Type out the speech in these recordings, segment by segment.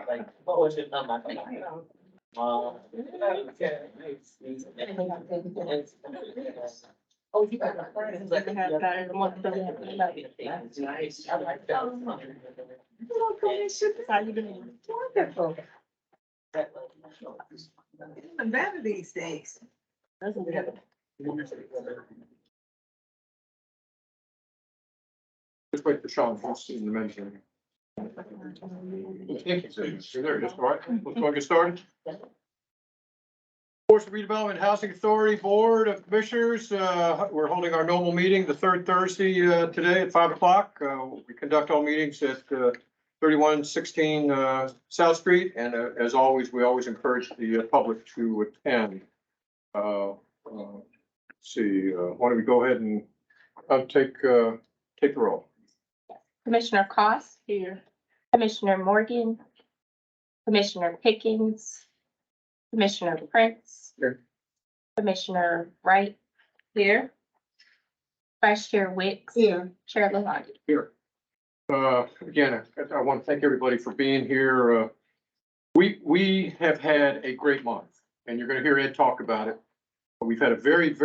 Like, what was it on my thing? Oh, you got my friends. Like I have that in the month of That's nice. I like that. How you doing? Wonderful. Even better these days. Doesn't matter. Just wait for Sean, he's in the mention. Thank you, sir. There it is. All right, let's go get started. Forest Redevelopment Housing Authority Board of Commissioners, we're holding our normal meeting the third Thursday today at 5 o'clock. We conduct all meetings at 3116 South Street, and as always, we always encourage the public to attend. Let's see, why don't we go ahead and take the roll. Commissioner Cost. Here. Commissioner Morgan. Commissioner Pickens. Commissioner Prince. Here. Commissioner Wright. Here. Vice Chair Wicks. Here. Chair LaLonde. Here. Again, I want to thank everybody for being here. We have had a great month, and you're going to hear Ed talk about it. We've had a very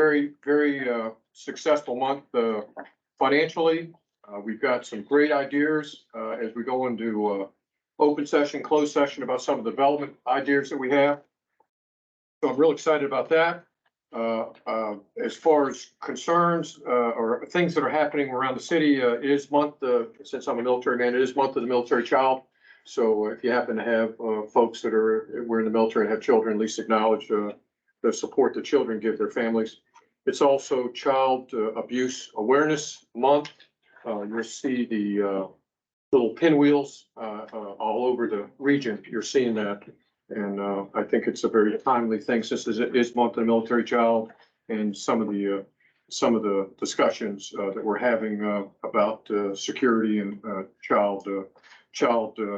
successful month financially. We've got some great ideas as we go into open session, closed session about some of the development ideas that we have. So I'm real excited about that. As far as concerns or things that are happening around the city, it is month, since I'm a military man, it is month of the military child. So if you happen to have folks that were in the military and have children, at least acknowledge the support that children give their families. It's also Child Abuse Awareness Month. You'll see the little pinwheels all over the region. You're seeing that. And I think it's a very timely thing since it is month of the military child, and some of the discussions that we're having about security and child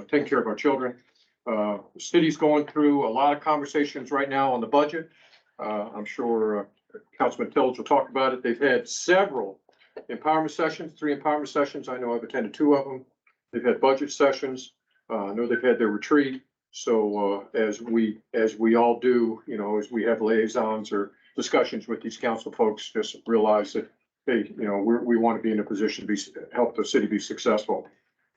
taking care of our children. The city's going through a lot of conversations right now on the budget. I'm sure Councilman Tillage will talk about it. They've had several empowerment sessions, 3 empowerment sessions. I know I've attended 2 of them. They've had budget sessions. I know they've had their retreat. So as we all do, you know, as we have liaisons or discussions with these council folks, just realize that, hey, you know, we want to be in a position to help the city be successful.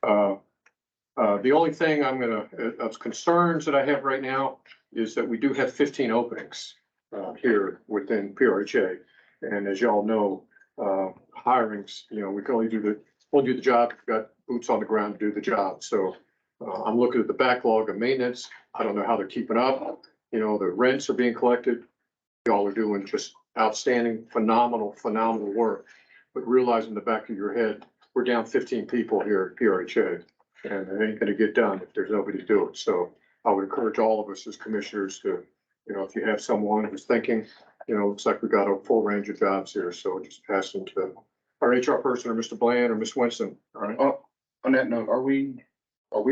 The only thing of concerns that I have right now is that we do have 15 openings here within PRHA. And as y'all know, hirings, you know, we can only do the job if we've got boots on the ground to do the job. So I'm looking at the backlog of maintenance. I don't know how they're keeping up. You know, the rents are being collected. Y'all are doing just outstanding, phenomenal work. But realize in the back of your head, we're down 15 people here at PRHA, and it ain't gonna get done if there's nobody to do it. So I would encourage all of us as commissioners to, you know, if you have someone who's thinking, you know, looks like we got a full range of jobs here. So just pass them to our HR person or Mr. Bland or Ms. Winston. All right. On that note, are we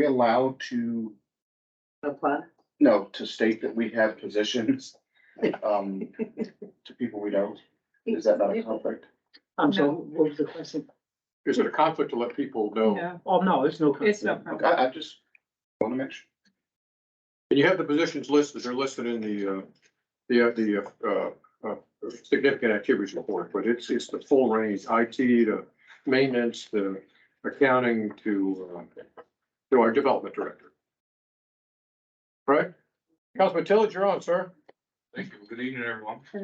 allowed to, Apply. no, to state that we have positions, to people we know? Is that not a conflict? So what was the question? Is it a conflict to let people know? No, Oh, no, it's no. it's no Okay, problem. I just want to make sure. And you have the positions listed, they're listed in the significant activities report, but it's the full range, IT to maintenance, to accounting to our development director. Right? Councilman Tillage, you're on, sir. Thank you. Good evening, everyone. What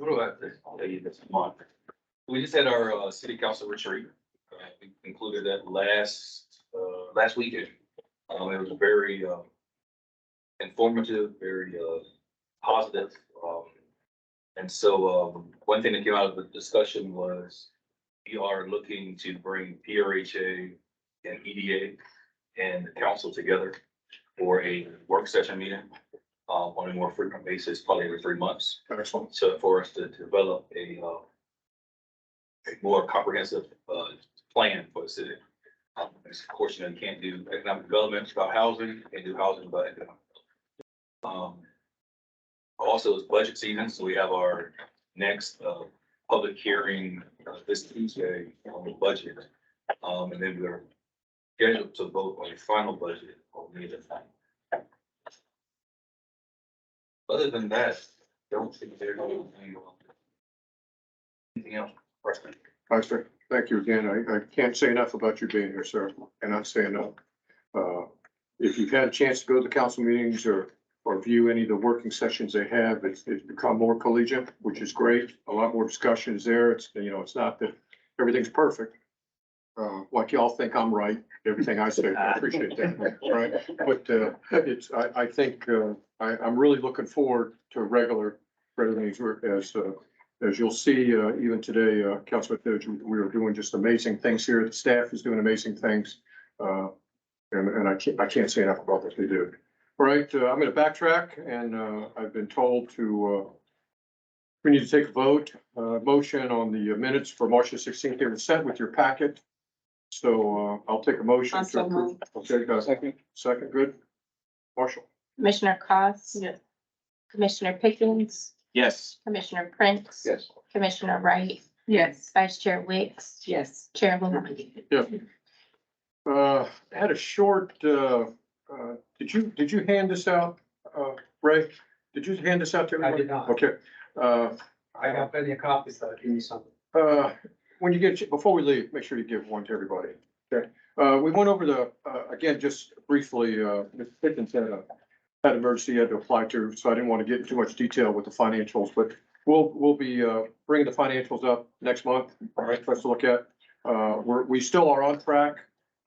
do I tell you this month? We just had our city council retreat. We concluded that last weekend. It was very informative, very positive. And so one thing that came out of the discussion was we are looking to bring PRHA and EDA and the council together for a work session meeting on a more frequent basis, probably every 3 months. Excellent. So for us to develop a more comprehensive plan for the city. Of course, you know, you can't do economic development without housing, you can't do housing without economic development. Also, it's budget season, so we have our next public hearing this Tuesday on the budget. And then we're scheduled to vote on the final budget on May the 9th. Other than that, don't think there's anything else. Preston. Pastor, thank you again. I can't say enough about you being here, sir, and not say enough. If you've had a chance to go to the council meetings or view any of the working sessions they have, it's become more collegiate, which is great. A lot more discussions there. It's, it's not that everything's perfect. Like y'all think I'm right, everything I say, I appreciate that, right? But, I think, I'm really looking forward to regular meetings as you'll see, even today, Councilman Fitch, we are doing just amazing things here. The staff is doing amazing things. And I can't say enough about what they do. All right, I'm gonna backtrack and, I've been told we need to take a vote, motion on the minutes for March the 16th. They were sent with your packet. So, I'll take a motion. I'm so moved. Okay, second, good. Marshall. Commissioner Cost? Yes. Commissioner Pickens? Yes. Commissioner Prince? Yes. Commissioner Wright? Yes. Vice Chair Wicks? Yes. Chair Luna? Had a short, did you hand this out, Ray? Did you hand this out to everybody? I did not. Okay, I got plenty of copies, so give me something. when you get, before we leave, make sure you give one to everybody. Okay, we went over again, just briefly, Mr. Pickens had an emergency he had to apply to, so I didn't want to get into too much detail with the financials, but we'll be, bringing the financials up next month, all right, for us to look at. We still are on track.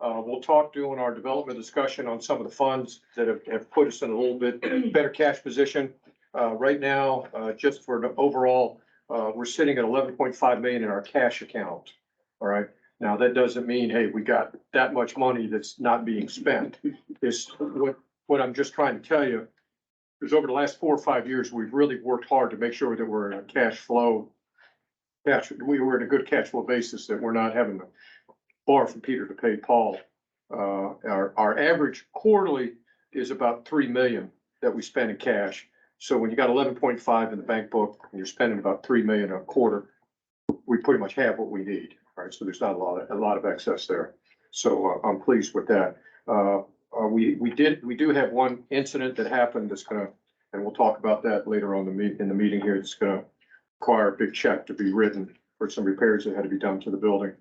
We'll talk during our development discussion on some of the funds that have put us in a little bit better cash position. Right now, just for the overall, we're sitting at 11.5 million in our cash account. All right. Now, that doesn't mean, hey, we got that much money that's not being spent. It's what I'm just trying to tell you is over the last 4 or 5 years, we've really worked hard to make sure that we're in a we were in a good cash flow basis, that we're not having to borrow from Peter to pay Paul. Our average quarterly is about 3 million that we spend in cash. So when you got 11.5 in the bank book and you're spending about 3 million a quarter, we pretty much have what we need, right? So there's not a lot of excess there. So I'm pleased with that. We do have one incident that happened that's gonna, and we'll talk about that later on in the meeting here. It's gonna require a big check to be written for some repairs that had to be done to the building.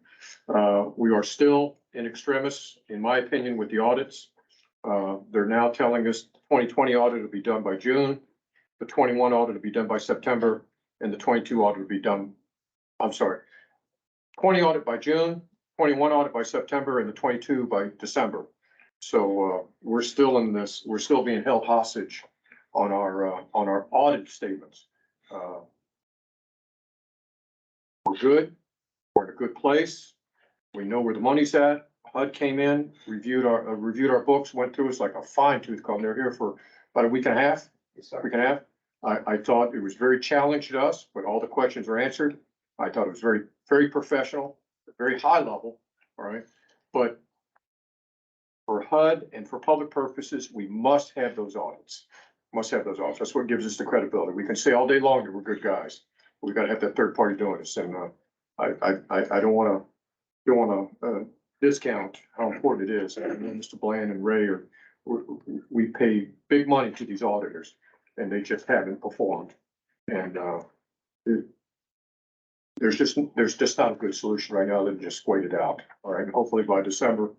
We are still in extremis, in my opinion, with the audits. They're now telling us the 2020 audit will be done by June, the 21 audit will be done by September, and the 22 audit will be done, 20 audit by June, 21 audit by September, and the 22 by December. So, we're still in this, we're still being held hostage on our audit statements. We're good. We're in a good place. We know where the money's at. HUD came in, reviewed our books, went through us like a fine tooth comb. They're here for about a week and a half. I thought it was very challenging to us, but all the questions were answered. I thought it was very, very professional, very high level, all right? But for HUD and for public purposes, we must have those audits. Must have those audits. That's what gives us the credibility. We can say all day long that we're good guys. But we gotta have that third party doing this. And I don't wanna discount how important it is. And Mr. Bland and Ray we pay big money to these auditors and they just haven't performed. And there's just not a good solution right now than just wait it out. All right. And hopefully by December,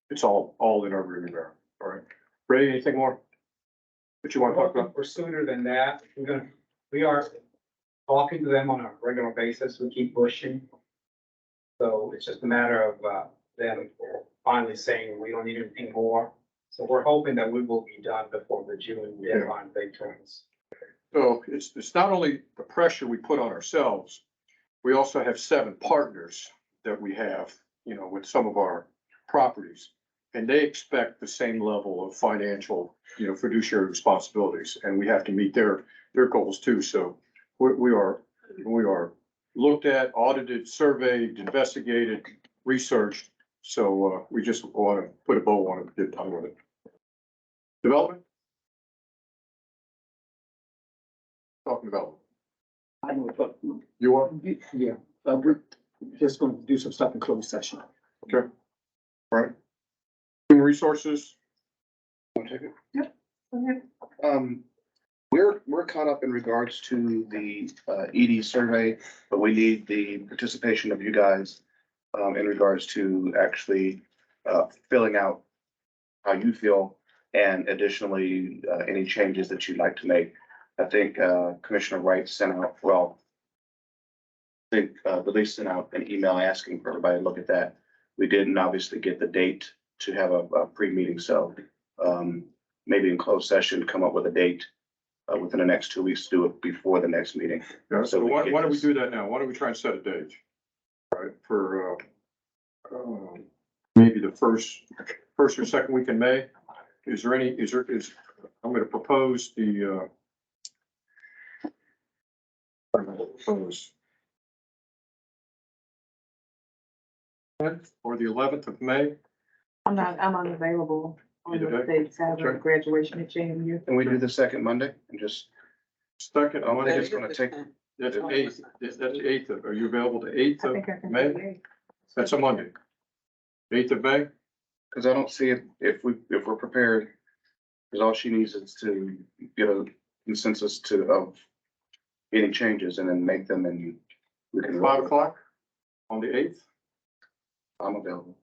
it's all in our rearview mirror. All right. Ray, anything more that you want to talk about? We're sooner than that. We are talking to them on a regular basis. We keep pushing. So it's just a matter of them finally saying we don't need anything more. So we're hoping that we will be done before the June deadline they turns. So it's not only the pressure we put on ourselves, we also have 7 partners that we have, with some of our properties. And they expect the same level of financial, fiduciary responsibilities, and we have to meet their goals too. So we are looked at, audited, surveyed, investigated, researched. So we just want to put a bow on it and get done with it. Development? Talking development. I know, but, You are? yeah, we're just gonna do some stuff in closed session. Okay. Right. Human resources, Want to take it? We're caught up in regards to the ED survey, but we need the participation of you guys in regards to actually filling out how you feel and additionally any changes that you'd like to make. I think Commissioner Wright sent out, well, I think Belize sent out an email asking for everybody to look at that. We didn't obviously get the date to have a pre-meeting, so maybe in closed session, come up with a date within the next 2 weeks to do it before the next meeting. yeah, so we why get don't we this. do that now? Why don't we try and set a date? Right, for, maybe the first or second week in May? I'm gonna propose the, I'm gonna propose 10th or the 11th of May. I'm unavailable on Either the day. dates, I have Okay. a graduation at JMU. Can we do the second Monday and just, Second, I think Monday, it's gonna take, that's the 8th, that's the 8th, are you available the 8th I of think I can. May? do the 8th. That's a Monday. 8th of May? because I don't see it, if we're prepared, because all she needs is to get a consensus of any changes and then make them and we can. 5 o'clock on the 8th? I'm available.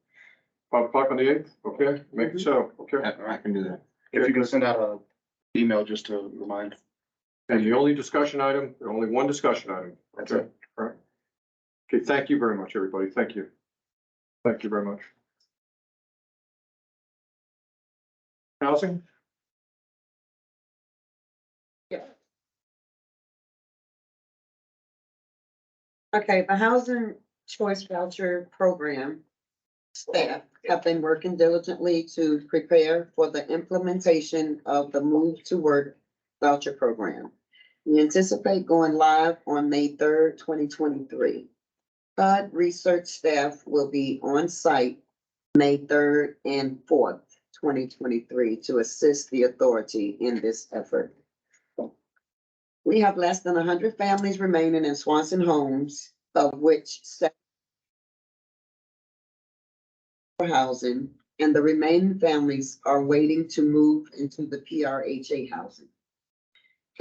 5 o'clock on the 8th? Okay, make it so, okay. I can do that. If you can send out a email just to remind. And the only discussion item, only one discussion item. That's Okay, it. all right. Okay, thank you very much, everybody. Thank you. Thank you very much. Housing? Okay, the Housing Choice Voucher Program staff have been working diligently to prepare for the implementation of the Move to Work voucher program. We anticipate going live on May 3rd, 2023. HUD research staff will be on site May 3rd and 4th, 2023, to assist the authority in this effort. We have less than 100 families remaining in Swanson homes, of which 7 for housing, and the remaining families are waiting to move into the PRHA housing.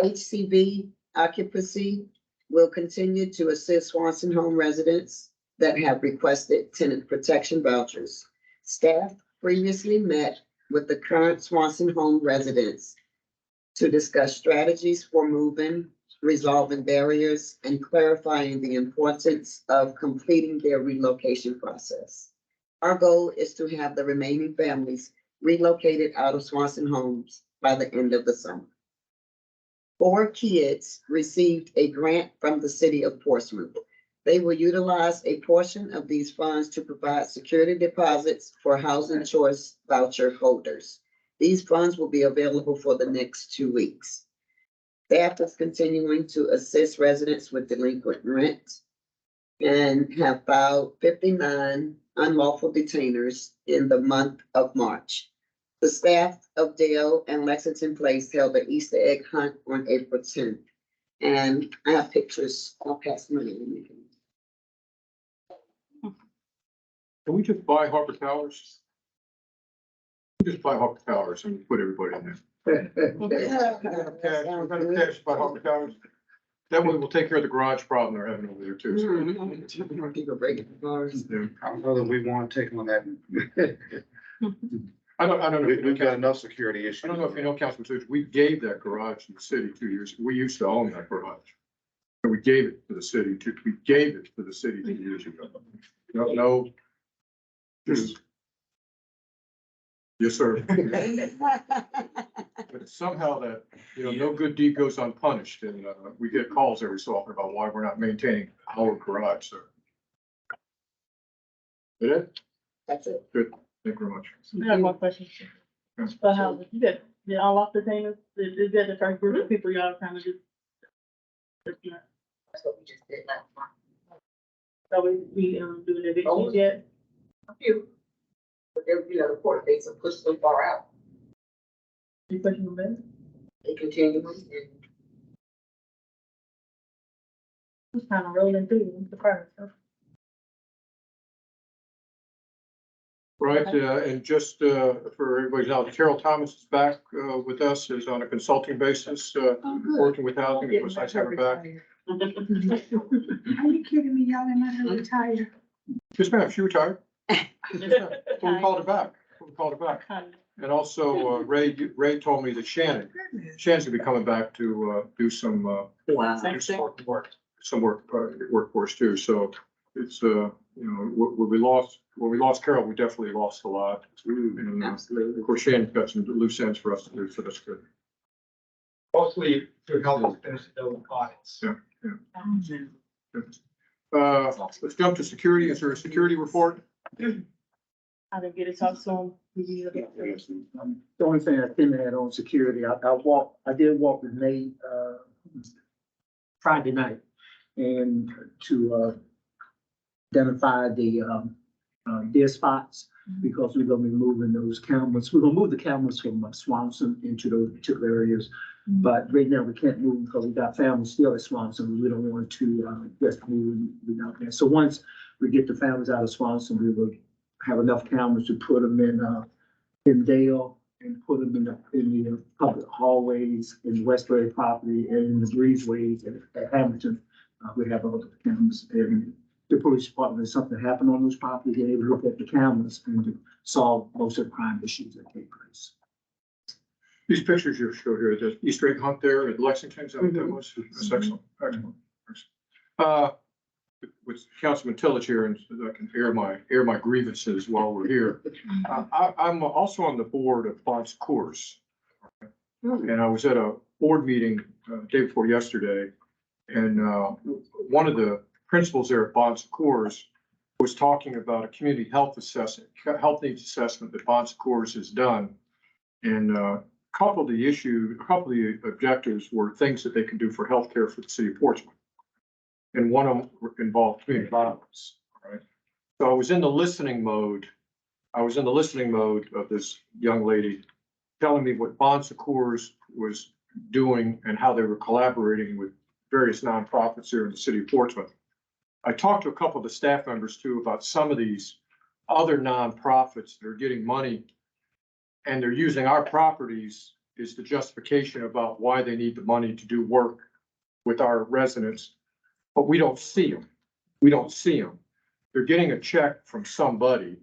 HCV occupancy will continue to assist Swanson home residents that have requested tenant protection vouchers. Staff previously met with the current Swanson home residents to discuss strategies for moving, resolving barriers, and clarifying the importance of completing their relocation process. Our goal is to have the remaining families relocated out of Swanson homes by the end of the summer. 4 kids received a grant from the city of Portsmouth. They will utilize a portion of these funds to provide security deposits for housing choice voucher holders. These funds will be available for the next 2 weeks. Staff is continuing to assist residents with delinquent rent and have filed 59 unlawful detainers in the month of March. The staff of Dale and Lexington Place held the Easter egg hunt on April 10th. And I have pictures. I'll pass money. Can we just buy Harper Towers? Just buy Harper Towers and put everybody in there. We're gonna cash by Harper Towers. That way we'll take care of the garage problem they're having over there too. so. People breaking the bars. Yeah. I don't know that we want to take on that. I don't know. if you We've got know, enough security issues. I don't know if you know, Councilman Stoops, we gave that garage to the city 2 years, we used to own that garage. And we gave it to the city, 2 years ago. No. Just. Yes, sir. But somehow that, no good deed goes unpunished, and we get calls every so often about why we're not maintaining our garage, so. Did it? That's it. Good, thank you very much. I have one question. For housing, you did unlock the containers, is that the first group of people y'all kind of just? That's what we just did last month. So we doing evictions yet? A few. But they're, the court dates are pushed so far out. You pushing them back? They continue and It's kind of rolling through, I'm surprised. Right, and just for everybody's knowledge, Carol Thomas is back with us, is on a consulting basis, Oh, good. working with housing. It was nice to have her back. Are you kidding me? Y'all didn't let her retire. Yes, ma'am, she retired. Yes, ma'am. Well, we called her back. We called her back. And also, Ray told me that Shannon's gonna be coming back to do some Wow. some work for us too. So it's, you know, when we lost Carol, we definitely lost a lot. And of Absolutely. course, Shannon's got some loose ends for us to do, so that's good. Hopefully, to help us finish those audits. Yeah. Let's jump to security. Is there a security report? I didn't get to talk to him. The only thing I can add on security, I did walk with Nate, Friday night, and to, identify the, dead spots, because we're gonna be moving those cameras. We're gonna move the cameras from Swanson into those particular areas. But right now we can't move because we got families still at Swanson. We don't want to, just move out there. So once we get the families out of Swanson, we will have enough cameras to put them in Dale and put them in the public hallways, in Westbury property, and in the breezeways at Hamilton. We have all the cameras, and the police department, if something happened on those properties, they're able to look at the cameras and to solve most of the crime issues that take place. These pictures you showed here, the Easter egg hunt there at Lexington, is that what that was? That's excellent, excellent. With Councilman Tillage here, and so that I can air my grievances while we're here. I'm also on the board of BOC Course. And I was at a board meeting day before yesterday, and one of the principals there at BOC Course was talking about a community health assessment, health needs assessment that BOC Course has done. And a couple of the objectives were things that they can do for healthcare for the city of Portsmouth. And one of them involved community violence, right? So I was in the listening mode. Of this young lady telling me what Bon Secours was doing and how they were collaborating with various nonprofits here in the city of Portsmouth. I talked to a couple of the staff members too about some of these other nonprofits that are getting money, and they're using our properties as the justification about why they need the money to do work with our residents. But we don't see them. They're getting a check from somebody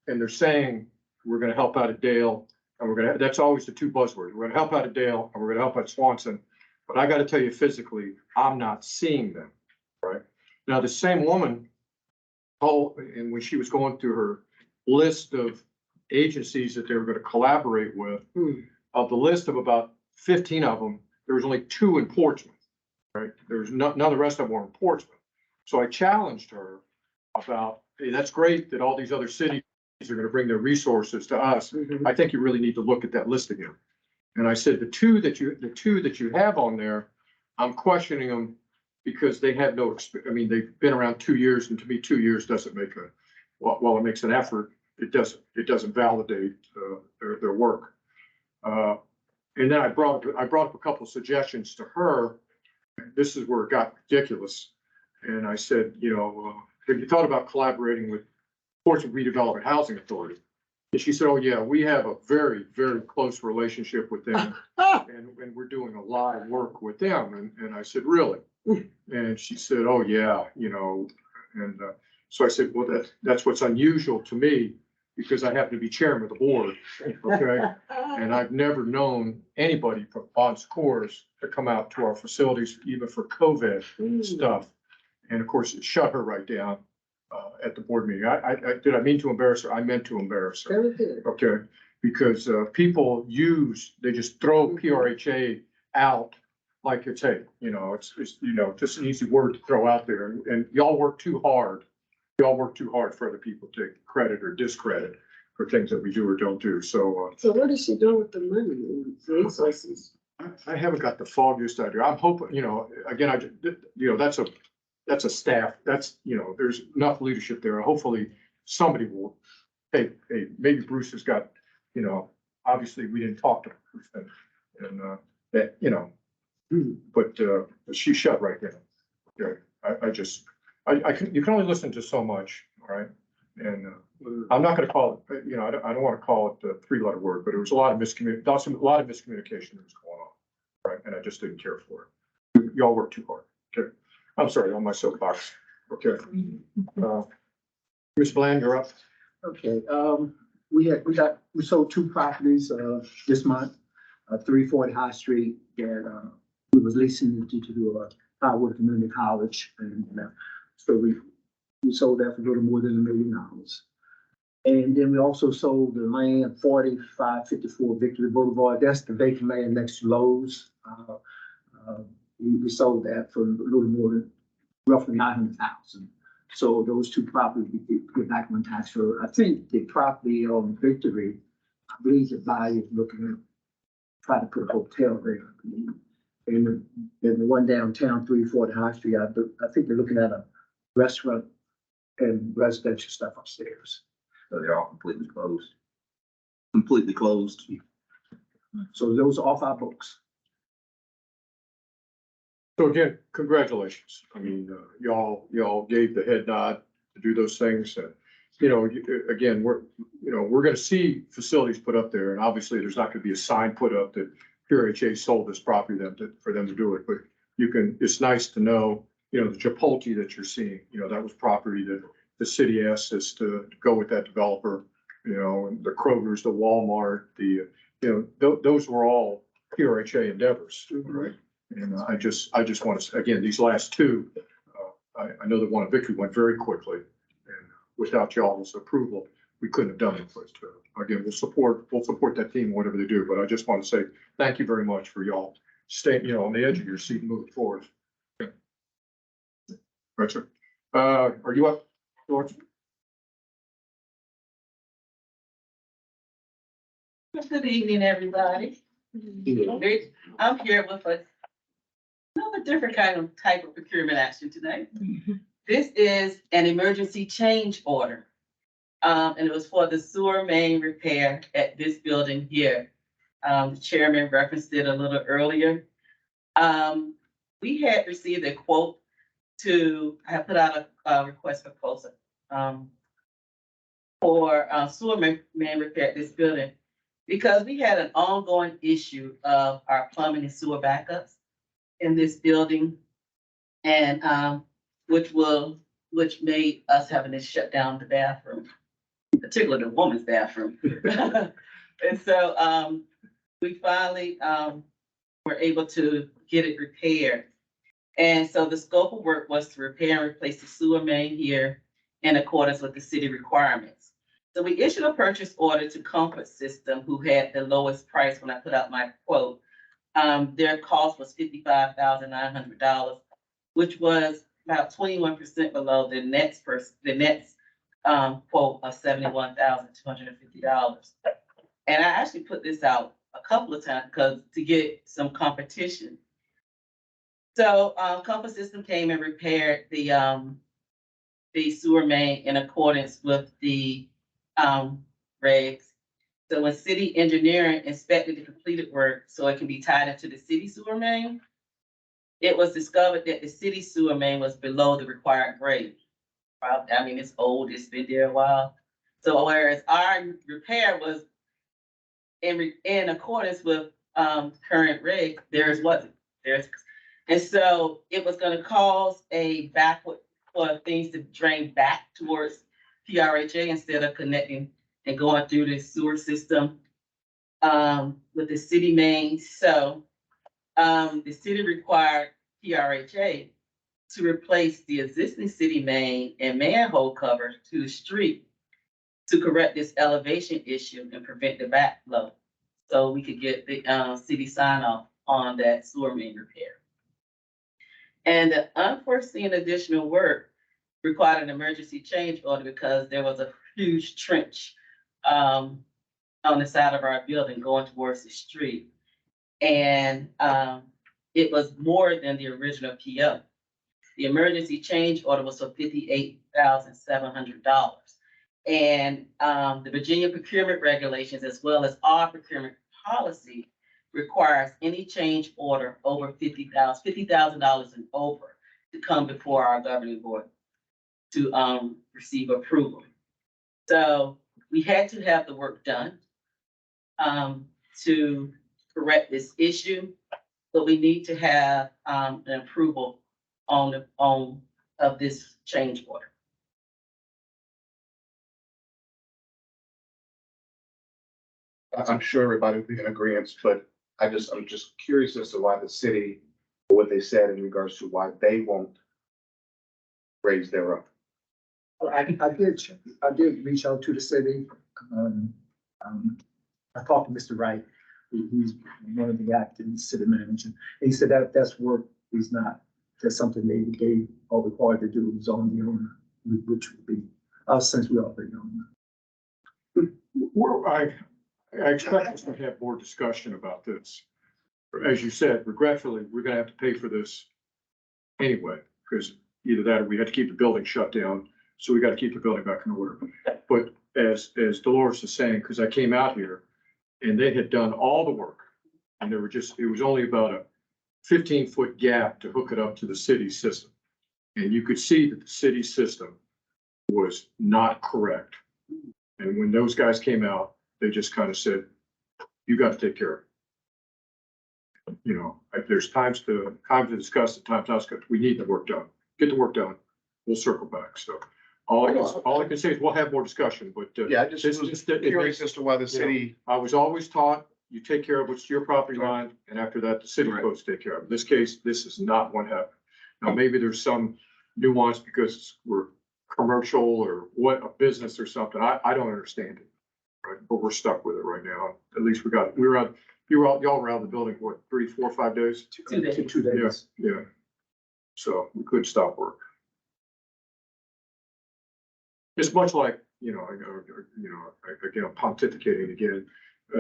and they're saying, we're gonna help out at Dale, and that's always the two buzzwords. We're gonna help out at Dale and we're gonna help out Swanson. But I gotta tell you physically, I'm not seeing them, right? Now, the same woman told, and when she was going through her list of agencies that they were gonna collaborate with, of the list of about 15 of them, there was only 2 in Portsmouth. Right, there's none of the rest of them were in Portsmouth. So I challenged her about, hey, that's great that all these other cities are gonna bring their resources to us. I think you really need to look at that list again. And I said, the two that you have on there, I'm questioning them because they have no experience. I mean, they've been around 2 years, and to me, 2 years doesn't make while it makes an effort, it doesn't validate their work. And then I brought up a couple of suggestions to her. This is where it got ridiculous. And I said, you know, have you thought about collaborating with Portsmouth Redevelopment Housing Authority? And she said, oh yeah, we have a very, very close relationship with them. And we're doing a lot of work with them. And I said, really? And she said, oh yeah, you know, and so I said, well, that's what's unusual to me, because I happen to be chairman of the board, okay? And I've never known anybody from Bon Secours to come out to our facilities, even for COVID stuff. And of course, it shut her right down at the board meeting. Did I mean to embarrass her? I meant to embarrass her. Very good. Okay, because people they just throw PRHA out like it's, hey, you know, it's you know, just an easy word to throw out there. And y'all work too hard. Y'all work too hard for other people to take credit or discredit for things that we do or don't do. So what is she doing with the money and resources? I haven't got the foggiest idea. I'm hoping, you know, again, you know, that's a staff, you know, there's enough leadership there. Hopefully somebody will, hey, maybe Bruce has got, you know, obviously we didn't talk to Bruce and that, you know, but she shut right down. Okay, you can only listen to so much, all right? And I'm not gonna call it, you know, I don't wanna call it a three-letter word, but it was a lot of miscommunication that was going on, right? And I just didn't care for it. Y'all work too hard, okay? I'm sorry, on my soapbox, okay? Ms. Bland, you're up. Okay, we sold two properties, this month, 340 High Street that, we was leasing to Howard Community College. And, so we sold that for a little more than $1 million. And then we also sold the land 4554 Victory Boulevard. That's the vacant land next to Lowe's. We sold that for a little more than roughly 900,000. So those two properties we get back on tax road. I think the property on Victory, I believe the buyer is looking to try to put a hotel there. And the one downtown, 340 High Street, I think they're looking at a restaurant and residential stuff upstairs. So they're all completely closed. Completely closed. So those are off our books. So again, congratulations. I mean, y'all gave the head nod to do those things. And, you know, again, we're gonna see facilities put up there, and obviously there's not gonna be a sign put up that PRHA sold this property for them to do it, but it's nice to know, you know, the Chipotle that you're seeing, you know, that was property that the city asked us to go with that developer, you know, and the Kroger's, the Walmart, those were all PRHA endeavors, right? And I just want to, again, these last two, I know the one at Victory went very quickly, and without y'all's approval, we couldn't have done it. But again, we'll support that team, whatever they do. But I just want to say thank you very much for y'all staying, you know, on the edge of your seat and moving forward. Okay. Right, sir. Are you up, George? Good evening, everybody. I'm here with another different type of procurement action today. This is an emergency change order. And it was for the sewer main repair at this building here. The chairman referenced it a little earlier. We had received a quote I have put out a request for proposal for sewer main repair at this building, because we had an ongoing issue of our plumbing and sewer backups in this building, and which made us having to shut down the bathroom, particularly the woman's bathroom. And so we finally were able to get it repaired. And so the scope of work was to repair and replace the sewer main here in accordance with the city requirements. So we issued a purchase order to Comfort System, who had the lowest price when I put out my quote. Their cost was $55,900, which was about 21% below the next quote of $71,250. And I actually put this out a couple of times to get some competition. So Comfort System came and repaired the sewer main in accordance with the regs. So when city engineering inspected the completed work so it can be tied into the city sewer main, it was discovered that the city sewer main was below the required grade. I mean, it's old, it's been there a while. So whereas our repair was in accordance with current reg, theirs wasn't. And so it was going to cause a backward for things to drain back towards PRHA instead of connecting and going through the sewer system with the city main. So the city required PRHA to replace the existing city main and manhole cover to the street to correct this elevation issue and prevent the backflow. So we could get the city sign off on that sewer main repair. And the unforeseen additional work required an emergency change order because there was a huge trench on the side of our building going towards the street. And it was more than the original PO. The emergency change order was for $58,700. And the Virginia procurement regulations, as well as our procurement policy, requires any change order over $50,000 and over to come before our governing board to receive approval. So we had to have the work done to correct this issue, but we need to have an approval on of this change order. I'm sure everybody would be in agreement, but I'm just curious as to why the city, what they said in regards to why they won't raise their own. I did reach out to the city. I talked to Mr. Wright, who's one of the acting city manager. He said that that's work is not, that's something they are required to do is on the owner, which would be us since we already own I expect us to have more discussion about this. As you said, regretfully, we're gonna have to pay for this anyway, because either that or we had to keep the building shut down, so we gotta keep the building back in order. But as Dolores is saying, because I came out here and they had done all the work, and there were just, it was only about a 15-foot gap to hook it up to the city system. And you could see that the city system was not correct. And when those guys came out, they just kind of said, you got to take care of it. You know, if there's times to discuss, and times not to, we need the work done. Get the work done. We'll circle back. So all I can say is we'll have more discussion, but. Yeah, I just was curious as to why the city. I was always taught, you take care of what's your property line, and after that, the city's supposed to take care of it. In this case, this is not what happened. Now, maybe there's some nuance because we're commercial or what, a business or something. I don't understand it. Right, but we're stuck with it right now. At least y'all were out of the building, what, 3, 4, 5 days? 2 days. 2 days. Yeah. So we couldn't stop work. It's much like, again, I'm pontificating again,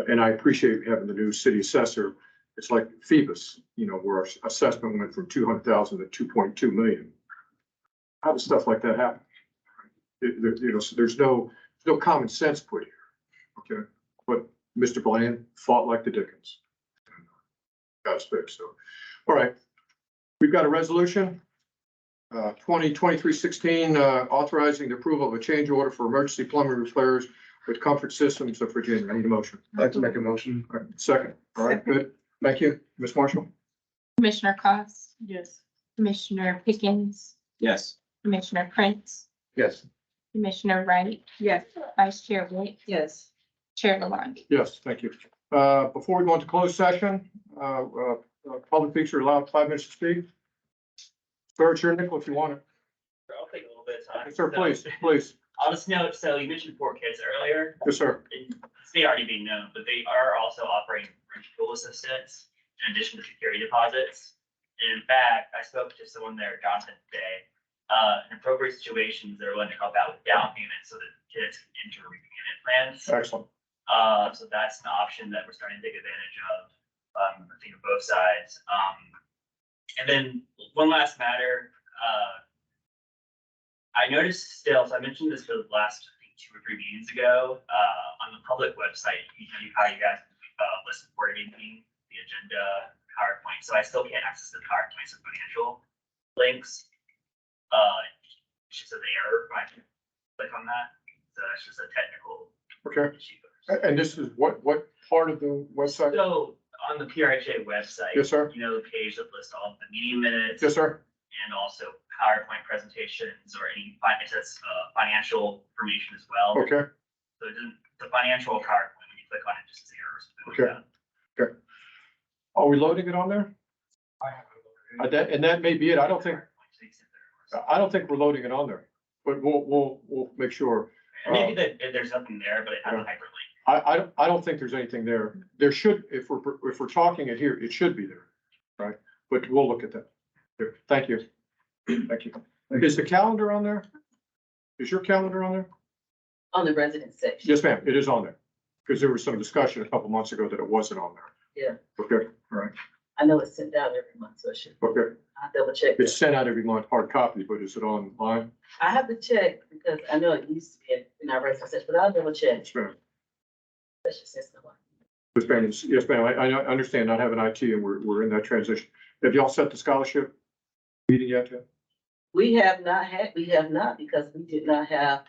and I appreciate having the new city assessor. It's like Phoebus, where our assessment went from 200,000 to 2.2 million. How does stuff like that happen? So there's no common sense put here. Okay, but Mr. Bland fought like the Dickens. Got us fixed. So, all right, we've got a resolution, 2023-16, authorizing the approval of a change order for emergency plumbing repairs with Comfort Systems of Virginia. I need a motion. I'd like to make a motion. All right, second. All right, good. Thank you, Ms. Marshall. Commissioner Cost, Yes. Commissioner Pickens, Yes. Commissioner Prince, Yes. Commissioner Wright, Yes. Vice Chair Wicks, Yes. Chair Lalonde. Yes, thank you. Before we go into closed session, public speakers are allowed 5 minutes to speak. Sir, Chair Nickel, if you want it. I'll take a little bit of time. Yes, sir, please. I'll just note, so you mentioned 4 kids earlier. Yes, sir. It may already be known, but they are also offering rental assistance in addition to security deposits. And in fact, I spoke to someone there at Johnson today. In appropriate situations, they're willing to help out with down payments so that kids can enter repayment plans. Excellent. So that's an option that we're starting to take advantage of, I think on both sides. And then one last matter, I noticed still, so I mentioned this for the last, I think, 2 or 3 meetings ago, on the public website, how you guys listen for anything, the agenda, PowerPoint. So I still can't access the PowerPoint or financial links. It's just an error when I click on that. So that's just a technical Okay. issue. And this is what part of the website? So on the PRHA website. Yes, sir. The page that lists all of the meeting minutes. Yes, sir. And also PowerPoint presentations or any financial information as well. Okay. So it doesn't, the financial PowerPoint, when you click on it, just errors. Okay. Okay. Are we loading it on there? And that may be it. I don't think we're loading it on there, but we'll make sure. Maybe that there's nothing there, but it has a hyperlink. I don't think there's anything there. There should, if we're talking it here, it should be there, right? But we'll look at that. Here, thank you. Thank you. Is the calendar on there? Is your calendar on there? On the resident section. Yes, ma'am, it is on there. Because there was some discussion a couple months ago that it wasn't on there. Yeah. Okay, all right. I know it's sent out every month, so it should, Okay, I'll double check. it's sent out every month, hard copy, but is it online? I have to check because I know it used to be in our resident section, but I'll double check. Yes, ma'am. That's just since the one. Yes, ma'am, I understand not having IT and we're in that transition. Have y'all set the scholarship meeting yet? We have not because we did not have,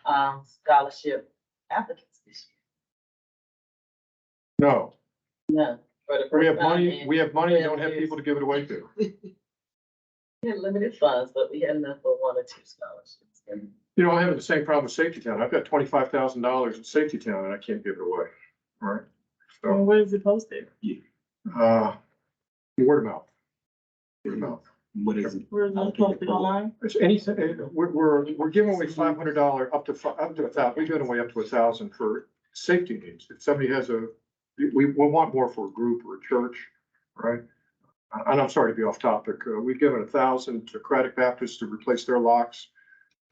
scholarship applicants this No, year. No. For the we first have time money, in we have money, don't have 12 people to give it away to. years. We had limited funds, but we had enough for 1 or 2 scholarships. And You know, I have the same problem with Safety Town. I've got $25,000 in Safety Town and I can't give it away. All right. Well, So, where is it posted? word of mouth. Word of mouth. What is it? Where is it posted online? It's anything, we're giving away $500 up to $1,000. We're giving away up to $1,000 for safety needs. If somebody has we want more for a group or a church, right? And I'm sorry to be off topic. We've given $1,000 to Craddock Baptist to replace their locks,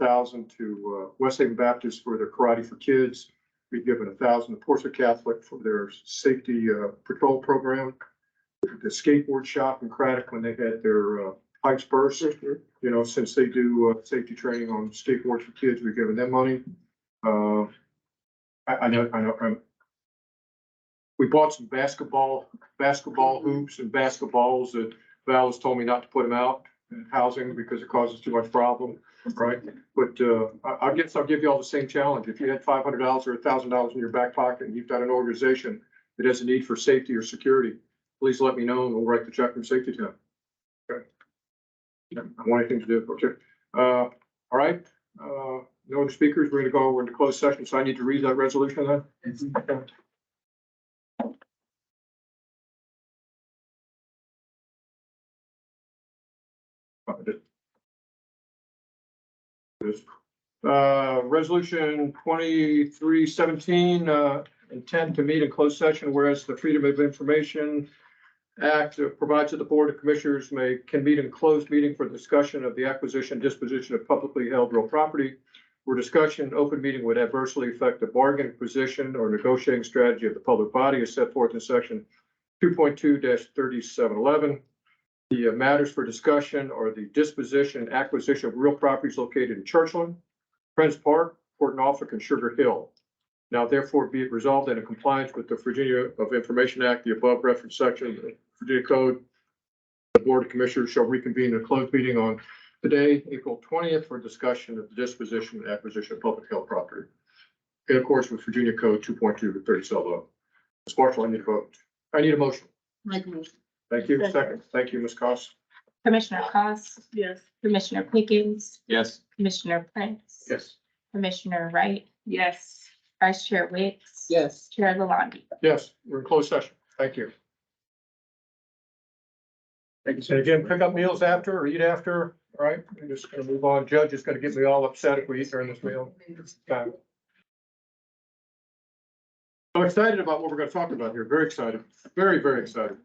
$1,000 to West Haven Baptist for their karate for kids. We've given $1,000 to Portsmouth Catholic for their safety patrol program. The skateboard shop in Craddock when they had their pipes burst, you know, since they do safety training on skateboards for kids, we've given them money. I know. We bought some basketball hoops and basketballs that Val has told me not to put them out in housing because it causes too much problem, right? But I guess I'll give you all the same challenge. If you had $500 or $1,000 in your back pocket and you've got an organization that has a need for safety or security, please let me know and we'll write the check from Safety Town. Okay. I don't want anything to do with it. All right. No other speakers. We're into closed session, so I need to read that resolution then. Okay. Resolution 2317, intent to meet in closed session, whereas the Freedom of Information Act provides that the Board of Commissioners can meet in closed meeting for discussion of the acquisition, disposition of publicly held real property, where discussion, open meeting would adversely affect the bargaining position or negotiating strategy of the public body as set forth in section 2.2-3711. The matters for discussion are the disposition and acquisition of real properties located in Churchland, Friends Park, Port Norfolk, and Sugar Hill. Now therefore be it resolved that in compliance with the Virginia of Information Act, the above referenced section of the Virginia Code, the Board of Commissioners shall reconvene in a closed meeting on today, April 20th, for discussion of the disposition and acquisition of public held property. In accordance with Virginia Code 2.2-37. Ms. Marshall, I need a vote. I need a motion. Make a motion. Thank you. Second. Thank you, Ms. Cost. Commissioner Cost, Yes. Commissioner Pickens, Yes. Commissioner Prince. Yes. Commissioner Wright, Yes. Vice Chair Wicks. Yes. Chair Lalonde. Yes, we're in closed session. Thank you. And again, pick up meals after or eat after, all right? I'm just gonna move on. Judge is gonna get me all upset if we eat during this meal. I'm excited about what we're gonna talk about here. Very excited. Very, very excited.